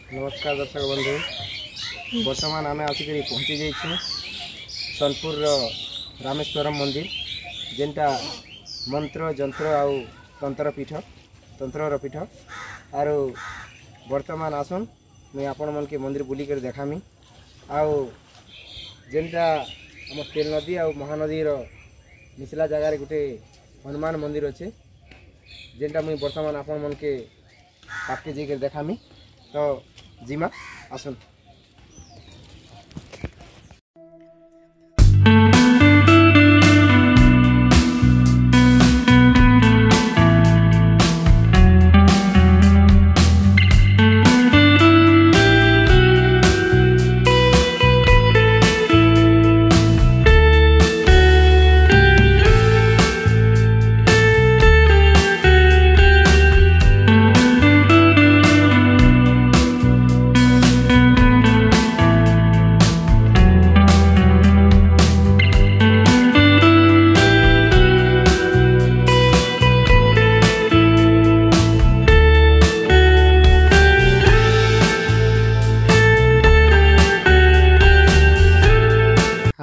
नमस्कार दर्शक बंधु बर्तमान आम आसिक पहुँची जाइछू सोनपुर रामेश्वरम मंदिर जेनटा मंत्र जंत्र आउ तंत्र पीठ आर बर्तमान आसन मुझे आपण मन के मंदिर बुलिक देखामी आउ जेनटा आम तेल नदी आ महानदी मिसला जगार गोटे हनुमान मंदिर अच्छे जेनटा मुझे बर्तमान आपण मन के पाके जाकर देखामी तो जिमा आसन।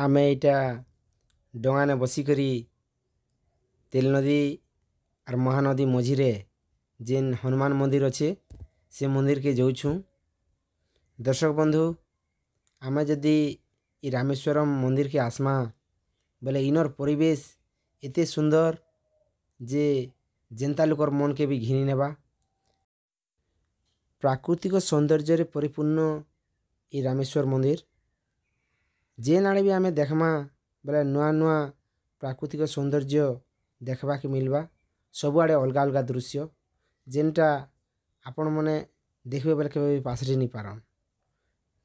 आमे इटा डंगाने बसिकरी तेल नदी और महानदी मझीरे जेन हनुमान मंदिर अच्छे से मंदिर के जाऊँ। दर्शक बंधु आमे जदि इ रामेश्वरम मंदिर के आसमा बोले इनर परिवेश एते सुंदर जे जेनता लोकर मन के भी घिनी नेबा प्राकृतिक सौंदर्य रे परिपूर्ण इ रामेश्वर मंदिर जेन आड़े भी आमे देखमा बोले नुआ नुआ प्राकृतिक सौंदर्य देखबा के मिलवा सब आड़े अलग अलग दृश्य जेनटा आपण मने देखबे बेले केबे पासरी नहीं पारन।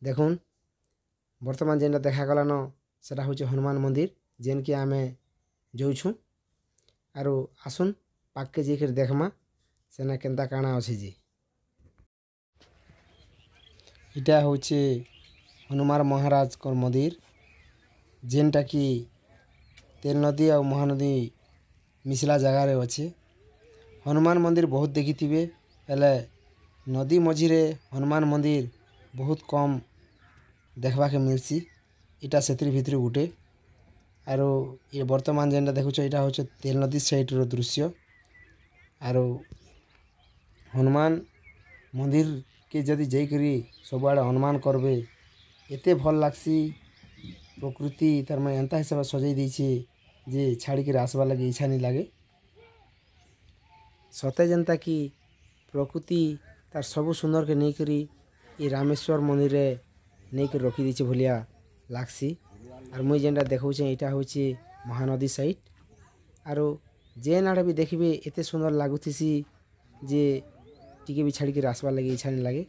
देखुन वर्तमान जेनटा देखा गलान सेटा होचे हनुमान मंदिर जेन के आमे जाऊँ आरो आसुन पाके जेकर देखमा सेना केनता काना अछि जी। इटा होचे हनुमान महाराज को मंदिर जेनटा कि तेल नदी और महानदी मिसला जगार अच्छे। हनुमान मंदिर बहुत देखी थे हेले नदी मझीरे हनुमान मंदिर बहुत कम देखबा के मिलसी इटा सेत्री भितर गुटे आरो ये वर्तमान जेनटा देखुछ इटा होचे तेल नदी साइड रो दृश्य आरो हनुमान मंदिर के जदि जाइकरी सबआड़े हनुमान करबे एते भल लागसी प्रकृति तार मैं एंता हिसाब सजाई देछे जे छाड़ी आसवा लगे इच्छा नहीं लगे सते जनता कि प्रकृति तार सब सुंदर के नहीं करी ये रामेश्वर मंदिर रे नहीं कर रखी दीचे भलिया लागसी। और मुई जेनटा देखौछे इटा होचे महानदी साइड आरो जेन आड़े भी देखबे एते सुंदर लागुथिसी जे टिके भी छाड़ी आसवा लगे इच्छा नहीं लगे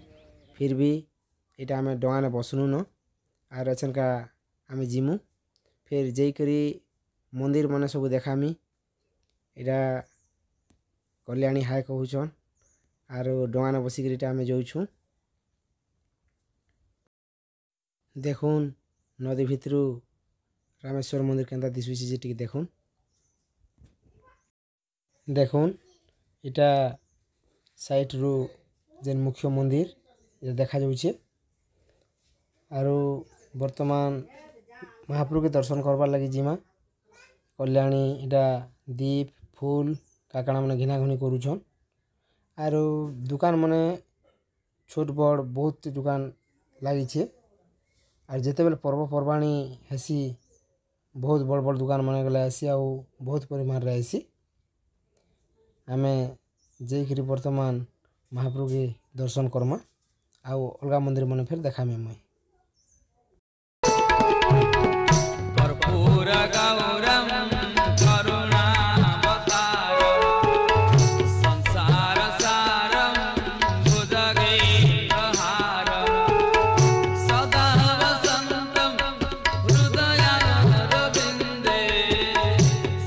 फिर भी इटा आमे डंगाने बसनु न आर अचन का आमे जिमु फिर जई करी मंदिर माने सब देखामी इटा कल्याणी हाय कहूछन आर डंगाने बसिकरी इटा आमे जाऊँ। देखुन नदी भितरू रामेश्वर मंदिर केंता दिसुची जे टिके देखुन देखुन इटा साइड रू जेन मुख्य मंदिर ये देखा जाउछे आरो वर्तमान महाप्रभु के दर्शन करबार लगी जिमा कल्याणी इटा दीप फूल काकाणा मैंने घिना घुनी करूछन आरो दुकान मैंने छोट बड़ बहुत दुकान लगी छे और जिते बेले पर्वपर्वाणी हेसी बहुत बड़ बड़ दुकान मैंने गला आसी आ बहुत परिमाण रहसी आमे जेकरी वर्तमान महाप्रभु के दर्शन करमा आउ अलगा मंदिर मैंने फिर देखा में मुई कर्पूर गौरम करुणावतारम संसार सारम भुजगैर्हारम सदा वसन्तं हृदयारविन्दे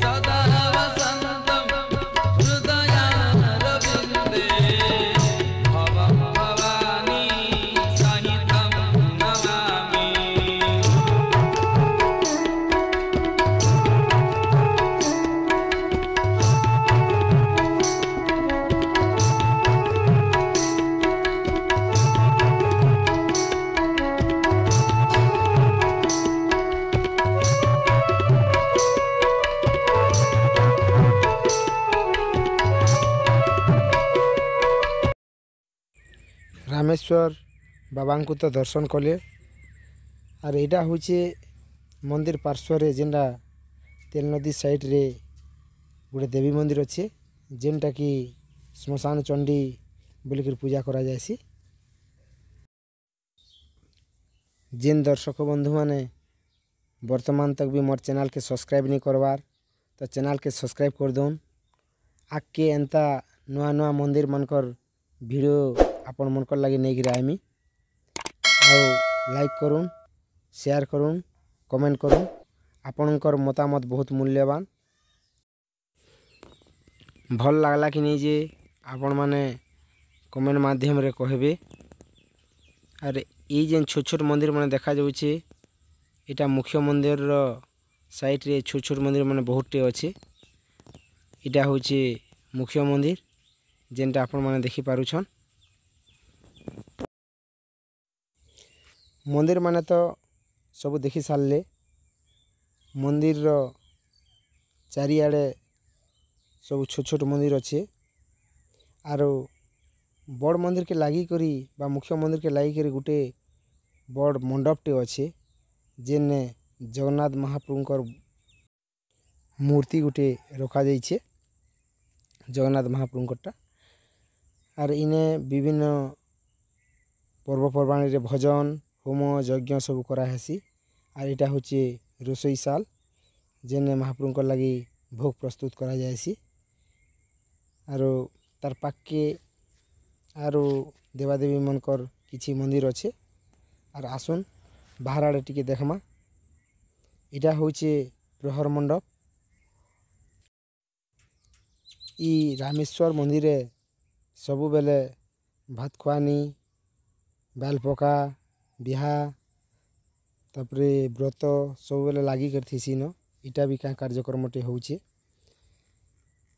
सदा वसन्तं हृदयारविन्दे भवं भवानी सहितं रामेश्वर बाबा को तो दर्शन कले और यहाँ हूँ मंदिर पार्श्व जेनटा तेल नदी साइड रे गोटे देवी मंदिर अच्छे जेनटा कि श्मशान चंडी बोलिक पूजा करा जायसी। जेन दर्शक बंधु माने वर्तमान तक भी मोर चैनल के सब्सक्राइब नहीं करवार तो चैनल के सब्सक्राइब कर दौन। आगे एंता नुआ नुआ मंदिर मनकर वीडियो आपण मनकर लगे नहीं गिराएमी लाइक करूँ शेयर करूँ कमेंट करूँ। आपणकर मतामत बहुत मूल्यवान भल लगला कि नहीं जे आपण माने कमेंट माध्यम रे कहबे। अरे ये जेन छोट छोट मंदिर मैंने देखा जाऊे यहाँ मुख्य मंदिर साइड रे छोट छोट मंदिर मैंने बहुतटे अच्छे। यहाँ हूँ मुख्य मंदिर जेनटा आपण मैंने देखी पारुछन। मंदिर माने तो सब देखी सारे मंदिर चारिआडे सब छोट छोट मंदिर अच्छे आरो बड़ मंदिर के लागी करी बा मुख्य मंदिर के लागी करी गुटे बड़ मंडपटे अच्छे जेन जगन्नाथ महाप्रभुंकर मूर्ति गुटे रखा जाइछे जगन्नाथ महाप्रभुंकरटा आर इने विभिन्न पर्वपर्वाणी रे भजन होम यज्ञ सब करा हेसी। आर इटा होचे रोसई साल जेने महाप्रभुंकर लगी भोग प्रस्तुत करा जायसी। आरो तार पाके आरो देवादेवी मनकर किछि मंदिर अच्छे आर आसुन बाहर आड़े टिके देखमा। इटा होचे प्रहर मंडप। ई रामेश्वर मंदिर सबु बेले भात खुआनी बाल पका बिहा तापरे व्रत सब बेले लागी करथीसी न इटा भी क्या कार्यक्रमटे होचे।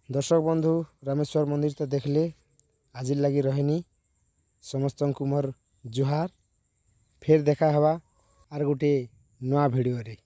दर्शक बंधु रामेश्वर मंदिर तो देखले आज लगी रहेनी समस्त को मोर जुहार। फिर देखा हवा आर गोटे नया वीडियो रे।